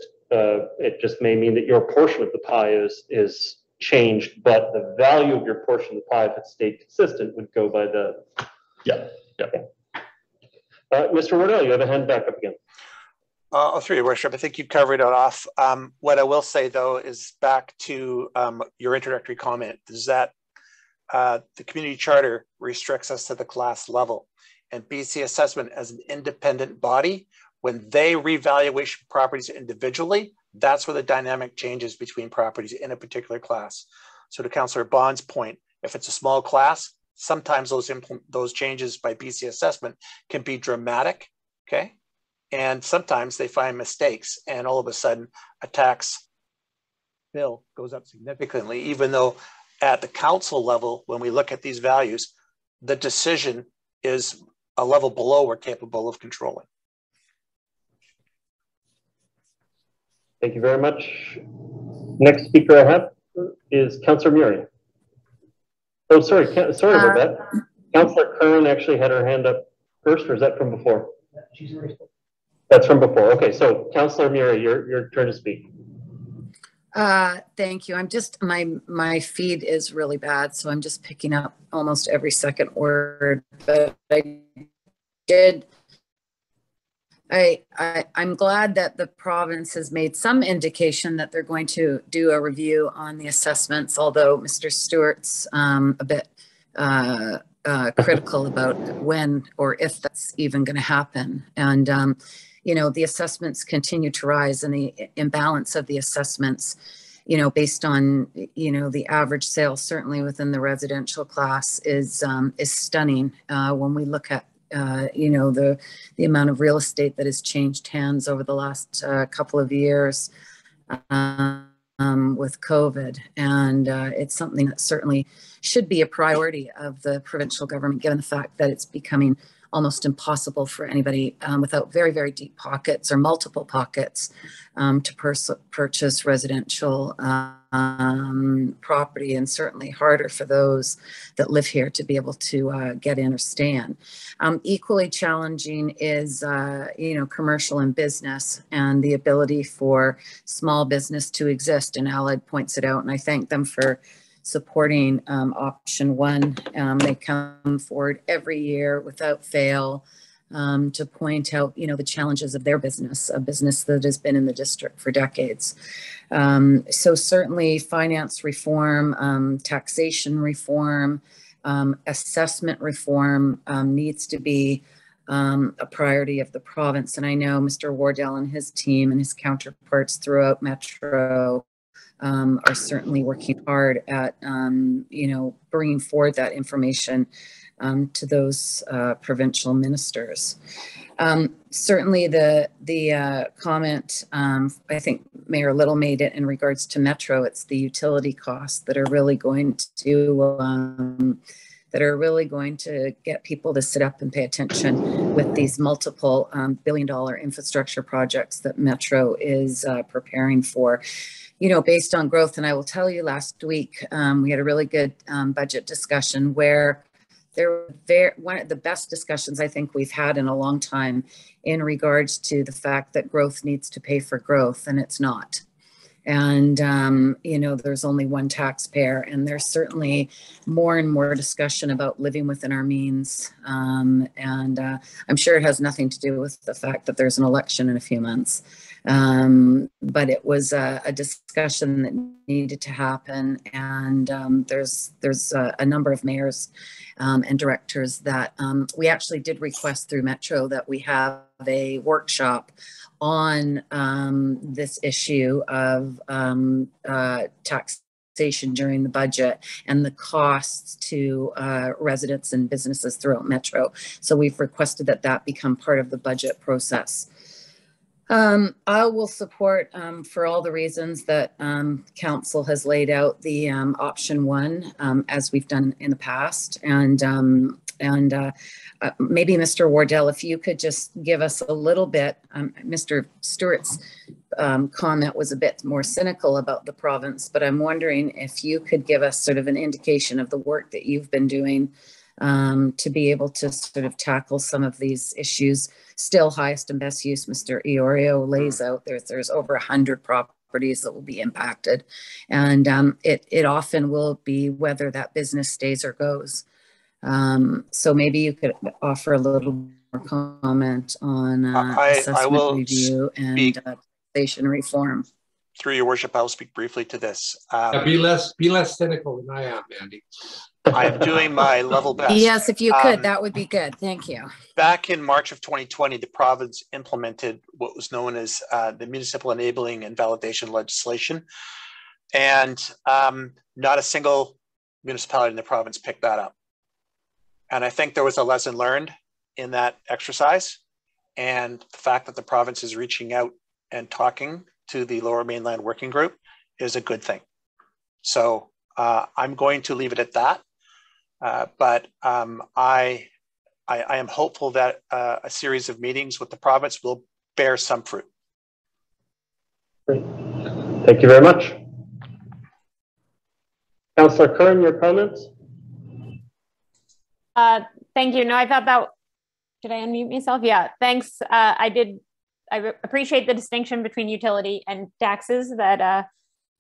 may mean that your portion of the pie is changed, but the value of your portion of the pie, if it stayed consistent, would go by the. Yeah. Yeah. Mr. Wardell, you have a hand back up again. Through your worship, I think you covered it off. What I will say though is back to your introductory comment is that the community charter restricts us to the class level, and BC Assessment as an independent body, when they revaluation properties individually, that's where the dynamic changes between properties in a particular class. So to Councillor Bond's point, if it's a small class, sometimes those changes by BC Assessment can be dramatic, okay? And sometimes they find mistakes, and all of a sudden a tax bill goes up significantly, even though at the council level, when we look at these values, the decision is a level below we're capable of controlling. Thank you very much. Next speaker I have is Councillor Murray. Oh, sorry about that. Councillor Kern actually had her hand up first, or is that from before? She's already spoken. That's from before. Okay, so Councillor Murray, your turn to speak. Thank you. I'm just, my feed is really bad, so I'm just picking up almost every second word, but I'm glad that the province has made some indication that they're going to do a review on the assessments, although Mr. Stewart's a bit critical about when or if that's even going to happen. And, the assessments continue to rise, and the imbalance of the assessments, based on, the average sales, certainly within the residential class, is stunning when we look at the amount of real estate that has changed hands over the last couple of years with COVID. And it's something that certainly should be a priority of the provincial government, given the fact that it's becoming almost impossible for anybody without very, very deep pockets or multiple pockets to purchase residential property, and certainly harder for those that live here to be able to get in or stay in. Equally challenging is, commercial and business, and the ability for small business to exist. And Allied points it out, and I thank them for supporting option one. They come forward every year without fail to point out, the challenges of their business, a business that has been in the district for decades. So certainly finance reform, taxation reform, assessment reform needs to be a priority of the province. And I know Mr. Wardell and his team and his counterparts throughout Metro are certainly working hard at, bringing forward that information to those provincial ministers. Certainly the comment, I think Mayor Little made it in regards to Metro, it's the utility costs that are really going to get people to sit up and pay attention with these multiple billion-dollar infrastructure projects that Metro is preparing for. Based on growth. And I will tell you, last week, we had a really good budget discussion where there were one of the best discussions I think we've had in a long time in regards to the fact that growth needs to pay for growth, and it's not. And, you know, there's only one taxpayer, and there's certainly more and more discussion about living within our means. I'm sure it has nothing to do with the fact that there's an election in a few months. But it was a discussion that needed to happen. And there's a number of mayors and directors that we actually did request through Metro that we have a workshop on this issue of taxation during the budget and the costs to residents and businesses throughout Metro. So we've requested that that become part of the budget process. I will support, for all the reasons that Council has laid out, the option one, as we've done in the past. Maybe Mr. Wardell, if you could just give us a little bit, Mr. Stewart's comment was a bit more cynical about the province, but I'm wondering if you could give us sort of an indication of the work that you've been doing to be able to sort of tackle some of these issues. Still highest and best use, Mr. Iorio lays out, there's over 100 properties that will be impacted. And it often will be whether that business stays or goes. So maybe you could offer a little more comment on assessment review and taxation reform. Through your worship, I'll speak briefly to this. Be less cynical than I am, Andy. I am doing my level best. Yes, if you could, that would be good. Thank you. Back in March of 2020, the province implemented what was known as the Municipal Enabling and Validation legislation. And not a single municipality in the province picked that up. And I think there was a lesson learned in that exercise. And the fact that the province is reaching out and talking to the Lower Mainland Working Group is a good thing. So I'm going to leave it at that. But I am hopeful that a series of meetings with the province will bear some fruit. Great. Thank you very much. Councillor Curran, your comments? Thank you. No, I thought that, did I unmute myself? Yeah, thanks. I appreciate the distinction between utility and taxes. That's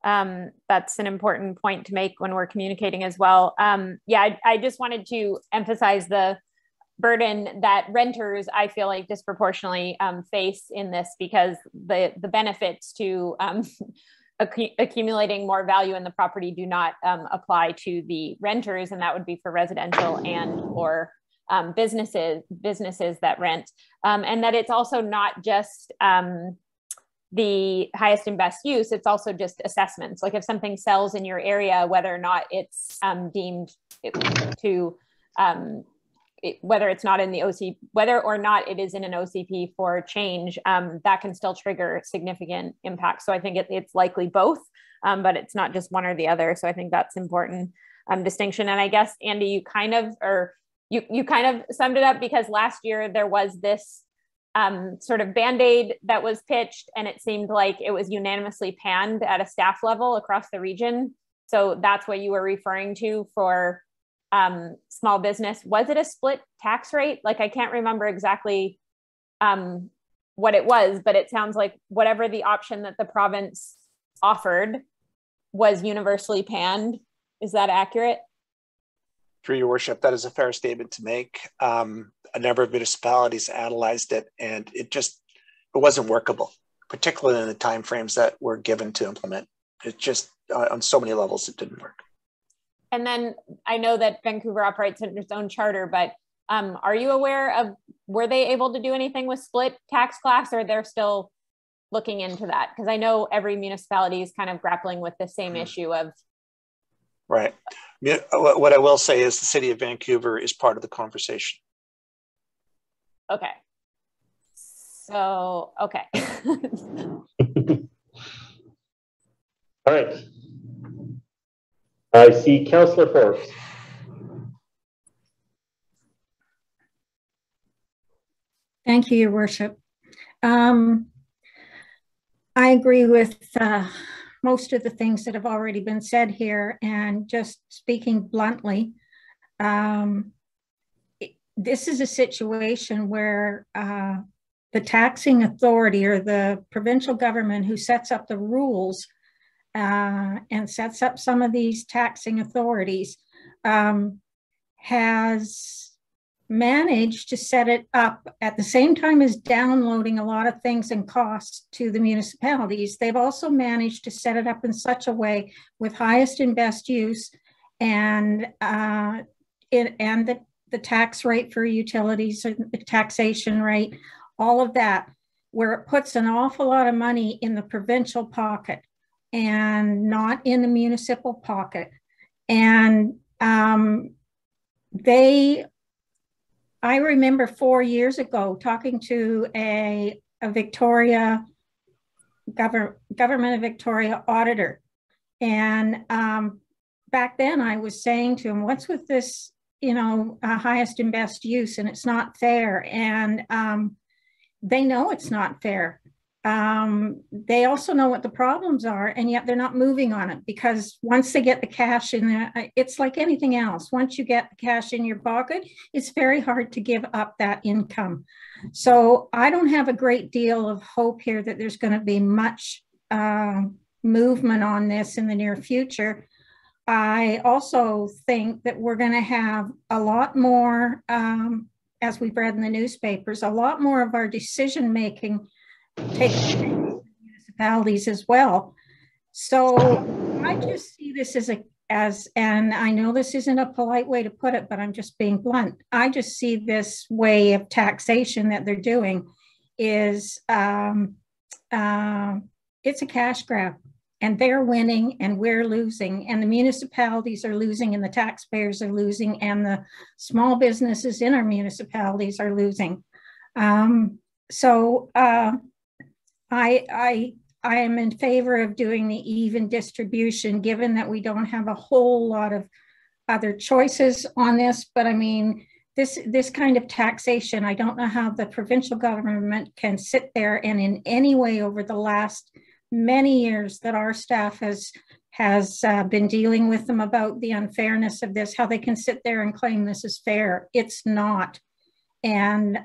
an important point to make when we're communicating as well. Yeah, I just wanted to emphasize the burden that renters, I feel like, disproportionately face in this, because the benefits to accumulating more value in the property do not apply to the renters, and that would be for residential and for businesses that rent, and that it's also not just the highest and best use, it's also just assessments. Like if something sells in your area, whether or not it's deemed to whether it's not in the OC, whether or not it is in an OCP for change, that can still trigger significant impact. So I think it's likely both, but it's not just one or the other. So I think that's important distinction. And I guess, Andy, you kind of summed it up, because last year there was this sort of Band-Aid that was pitched, and it seemed like it was unanimously panned at a staff level across the region. So that's what you were referring to for small business. Was it a split tax rate? Like, I can't remember exactly what it was, but it sounds like whatever the option that the province offered was universally panned. Is that accurate? Through your worship, that is a fair statement to make. A number of municipalities analyzed it, and it wasn't workable, particularly in the timeframes that were given to implement. It just, on so many levels, it didn't work. And then I know that Vancouver operates under its own charter, but are you aware of, were they able to do anything with split tax class, or they're still looking into that? Because I know every municipality is kind of grappling with the same issue of. Right. What I will say is the city of Vancouver is part of the conversation. Okay. So, okay. All right. I see Councillor Forbes. Thank you, Your Worship. I agree with most of the things that have already been said here, and just speaking bluntly, this is a situation where the taxing authority or the provincial government who sets up the rules and sets up some of these taxing authorities, has managed to set it up at the same time as downloading a lot of things and costs to the municipalities. They've also managed to set it up in such a way with highest and best use and the tax rate for utilities, the taxation rate, all of that, where it puts an awful lot of money in the provincial pocket and not in the municipal pocket. And I remember 4 years ago talking to a Victoria, government of Victoria auditor. And back then I was saying to him, what's with this, highest and best use, and it's not fair. And they know it's not fair. They also know what the problems are, and yet they're not moving on it, because once they get the cash in there, it's like anything else. Once you get the cash in your pocket, it's very hard to give up that income. So I don't have a great deal of hope here that there's going to be much movement on this in the near future. I also think that we're going to have a lot more, as we've read in the newspapers, a lot more of our decision making take municipalities as well. So I just see this and I know this isn't a polite way to put it, but I'm just being blunt. I just see this way of taxation that they're doing is it's a cash grab, and they're winning and we're losing, and the municipalities are losing and the taxpayers are losing and the small businesses in our municipalities are losing. I am in favor of doing the even distribution, given that we don't have a whole lot of other choices on this. But I mean, this kind of taxation, I don't know how the provincial government can sit there and in any way over the last many years that our staff has been dealing with them about the unfairness of this, how they can sit there and claim this is fair. It's not. And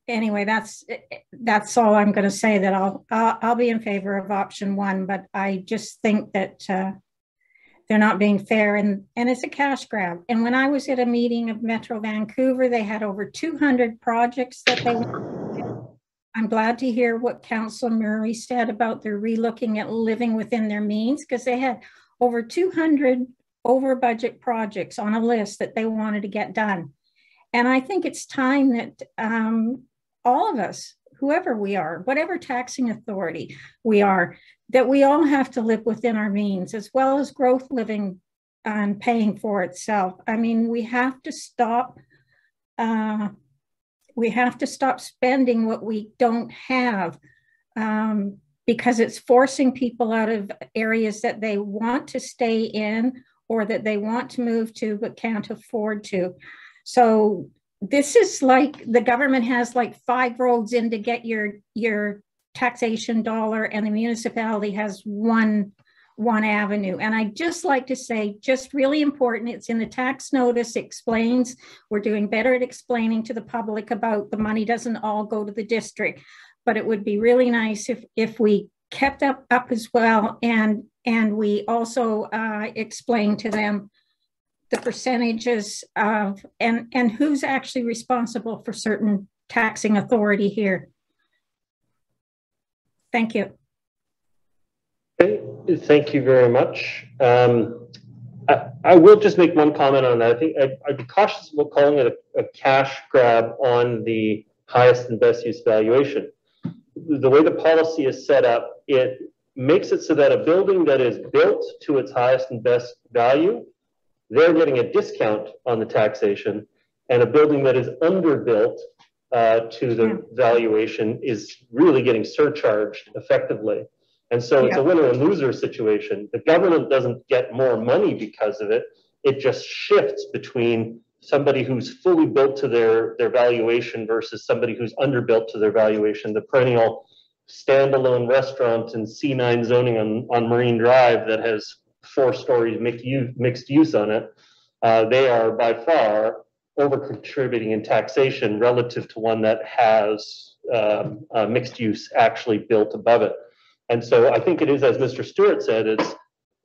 anyway, that's all I'm going to say. That I'll be in favor of option one, but I just think that they're not being fair, and it's a cash grab. And when I was at a meeting of Metro Vancouver, they had over 200 projects that they wanted to do. I'm glad to hear what Councillor Murray said about their relooking at living within their means, because they had over 200 over budget projects on a list that they wanted to get done. And I think it's time that all of us, whoever we are, whatever taxing authority we are, that we all have to live within our means, as well as growth living and paying for itself. I mean, we have to stop spending what we don't have, because it's forcing people out of areas that they want to stay in or that they want to move to but can't afford to. So this is like the government has like 5 roads in to get your taxation dollar, and the municipality has one avenue. And I just like to say, just really important, it's in the tax notice, explains, we're doing better at explaining to the public about the money doesn't all go to the district, but it would be really nice if we kept up as well, and we also explain to them the percentages of and who's actually responsible for certain taxing authority here. Thank you. Okay, thank you very much. I will just make one comment on that. I think I'd be cautious about calling it a cash grab on the highest and best use valuation. The way the policy is set up, it makes it so that a building that is built to its highest and best value, they're getting a discount on the taxation, and a building that is underbuilt to the valuation is really getting surcharged effectively. And so it's a winner and loser situation. The government doesn't get more money because of it. It just shifts between somebody who's fully built to their valuation versus somebody who's underbuilt to their valuation. The perennial standalone restaurant in C9 zoning on Marine Drive that has 4 stories mixed use on it, they are by far over contributing in taxation relative to one that has mixed use actually built above it. And so I think it is, as Mr. Stewart said,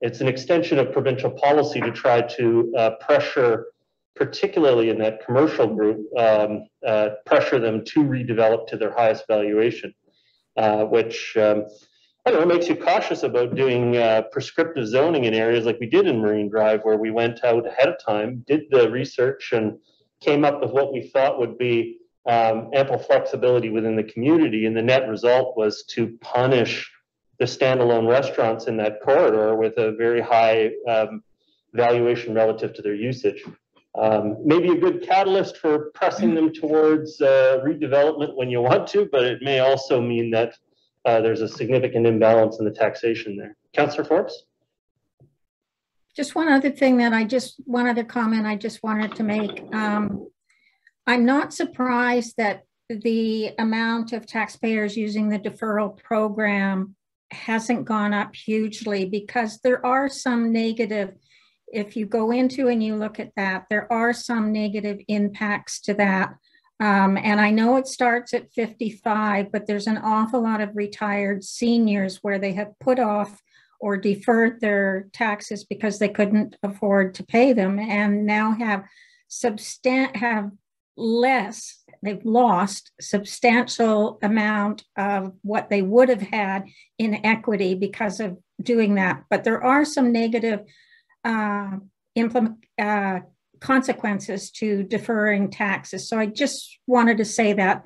it's an extension of provincial policy to try to pressure, particularly in that commercial group, pressure them to redevelop to their highest valuation, which I don't know, makes you cautious about doing prescriptive zoning in areas like we did in Marine Drive, where we went out ahead of time, did the research, and came up with what we thought would be ample flexibility within the community. And the net result was to punish the standalone restaurants in that corridor with a very high valuation relative to their usage. Maybe a good catalyst for pressing them towards redevelopment when you want to, but it may also mean that there's a significant imbalance in the taxation there. Councillor Forbes? Just one other thing one other comment I just wanted to make. I'm not surprised that the amount of taxpayers using the deferral program hasn't gone up hugely, because there are some negative, if you go into and you look at that, there are some negative impacts to that. And I know it starts at 55, but there's an awful lot of retired seniors where they have put off or deferred their taxes because they couldn't afford to pay them, and now they've lost substantial amount of what they would have had in equity because of doing that. But there are some negative consequences to deferring taxes. So I just wanted to say that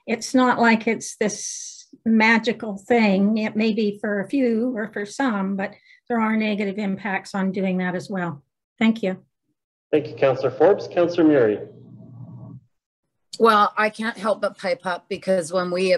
it's not like it's this magical thing. It may be for a few or for some, but there are negative impacts on doing that as well. Thank you. Thank you, Councillor Forbes. Councillor Murray. Well, I can't help but pipe up, because when we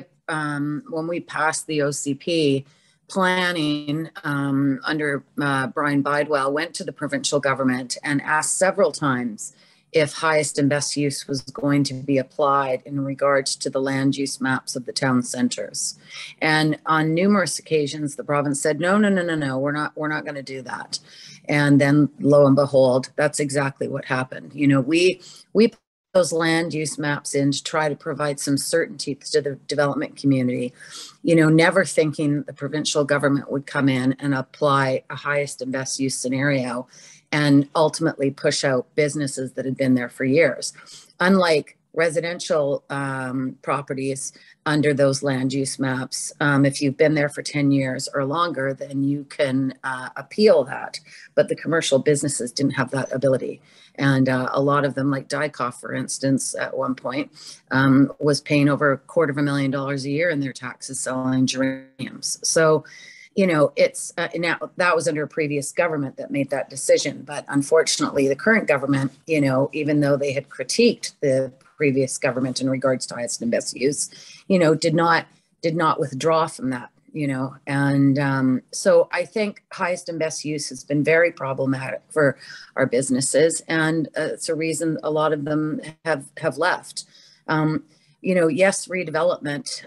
passed the OCP, planning under Brian Bidwell went to the provincial government and asked several times if highest and best use was going to be applied in regards to the land use maps of the town centers. And on numerous occasions, the province said, no, we're not going to do that. And then lo and behold, that's exactly what happened. You know, we put those land use maps in to try to provide some certainty to the development community, you know, never thinking the provincial government would come in and apply a highest and best use scenario and ultimately push out businesses that had been there for years. Unlike residential properties under those land use maps, if you've been there for 10 years or longer, then you can appeal that. But the commercial businesses didn't have that ability. And a lot of them, like Dykoff, for instance, at one point, was paying over $250,000 a year in their taxes selling geraniums. So, you know, it's now that was under a previous government that made that decision. But unfortunately, the current government, you know, even though they had critiqued the previous government in regards to highest and best use, you know, did not withdraw from that, you know. And so I think highest and best use has been very problematic for our businesses, and it's a reason a lot of them have left. You know, yes, redevelopment,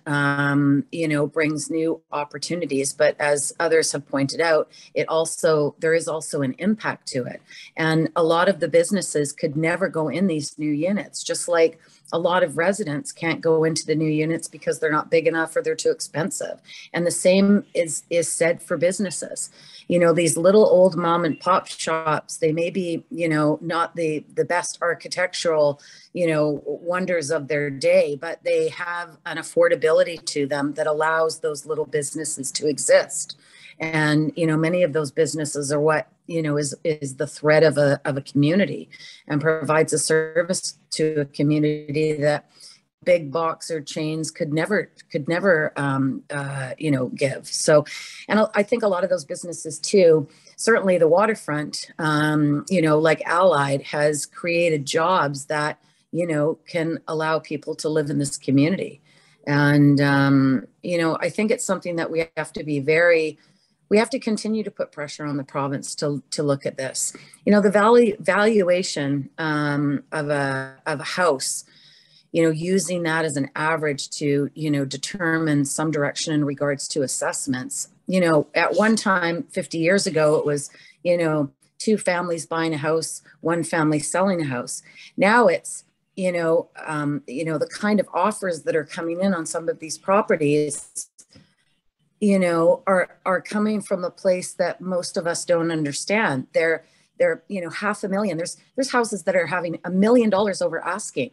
you know, brings new opportunities, but as others have pointed out, there is also an impact to it. And a lot of the businesses could never go in these new units, just like a lot of residents can't go into the new units because they're not big enough or they're too expensive. And the same is said for businesses. You know, these little old mom and pop shops, they may be, you know, not the best architectural, you know, wonders of their day, but they have an affordability to them that allows those little businesses to exist. And, you know, many of those businesses are what, you know, is the thread of a community and provides a service to a community that big box or chains could never you know, give. So, and I think a lot of those businesses too, certainly the waterfront, you know, like Allied, has created jobs that, you know, can allow people to live in this community. And, you know, I think it's something that we have to continue to put pressure on the province to look at this. You know, the valuation of a house, you know, using that as an average to, you know, determine some direction in regards to assessments. You know, at one time, 50 years ago, it was, you know, 2 families buying a house, 1 family selling a house. Now it's, you know, the kind of offers that are coming in on some of these properties, you know, are coming from a place that most of us don't understand. They're, you know, $500,000. There's houses that are having $1 million over asking.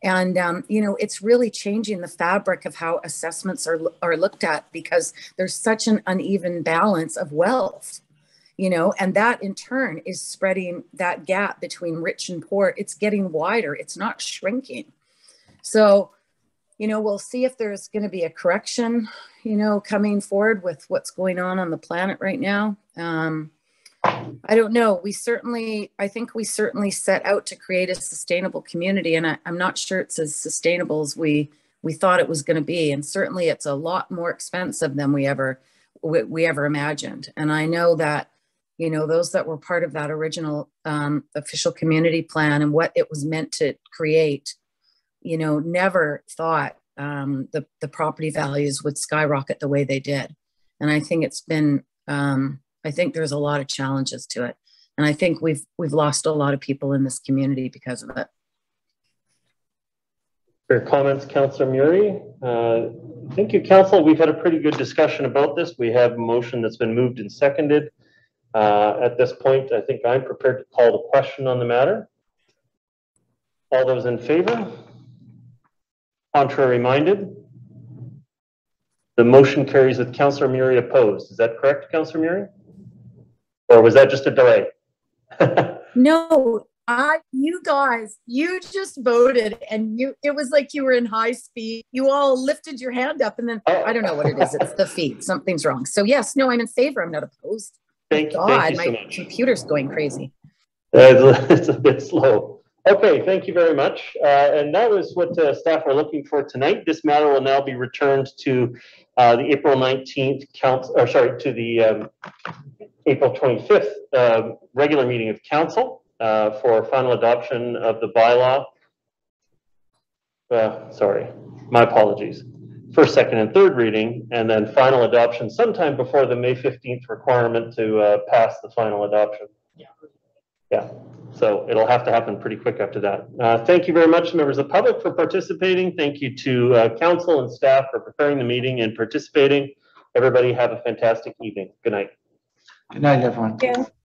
And, you know, it's really changing the fabric of how assessments are looked at, because there's such an uneven balance of wealth, you know, and that in turn is spreading that gap between rich and poor. It's getting wider. It's not shrinking. So, you know, we'll see if there's going to be a correction, you know, coming forward with what's going on the planet right now. I don't know. I think we certainly set out to create a sustainable community, and I'm not sure it's as sustainable as we thought it was going to be. And certainly it's a lot more expensive than we ever imagined. And I know that, you know, those that were part of that original official community plan and what it was meant to create, you know, never thought the property values would skyrocket the way they did. And I think it's been, I think there's a lot of challenges to it. And I think we've lost a lot of people in this community because of it. For your comments, Councillor Murray. Thank you, Council. We've had a pretty good discussion about this. We have a motion that's been moved and seconded. At this point, I think I'm prepared to call the question on the matter. All those in favor? Contrary minded? The motion carries with Councillor Murray opposed. Is that correct, Councillor Murray? Or was that just a delay? No, you guys, you just voted, and it was like you were in high speed. You all lifted your hand up, and then I don't know what it is. It's the feed. Something's wrong. So yes, no, I'm in favor. I'm not opposed. Thank you my so much. computer's going crazy. It's a bit slow. Okay, thank you very much. And that was what staff are looking for tonight. This matter will now be returned to the April 19th to the April 25th regular meeting of council for final adoption of the bylaw. Sorry, my apologies. First, second, and third reading, and then final adoption sometime before the May 15th requirement to pass the final adoption. Yeah, so it'll have to happen pretty quick after that. Thank you very much, members of the public, for participating. Thank you to council and staff for preparing the meeting and participating. Everybody have a fantastic evening. Good night. Good night, everyone. Yeah.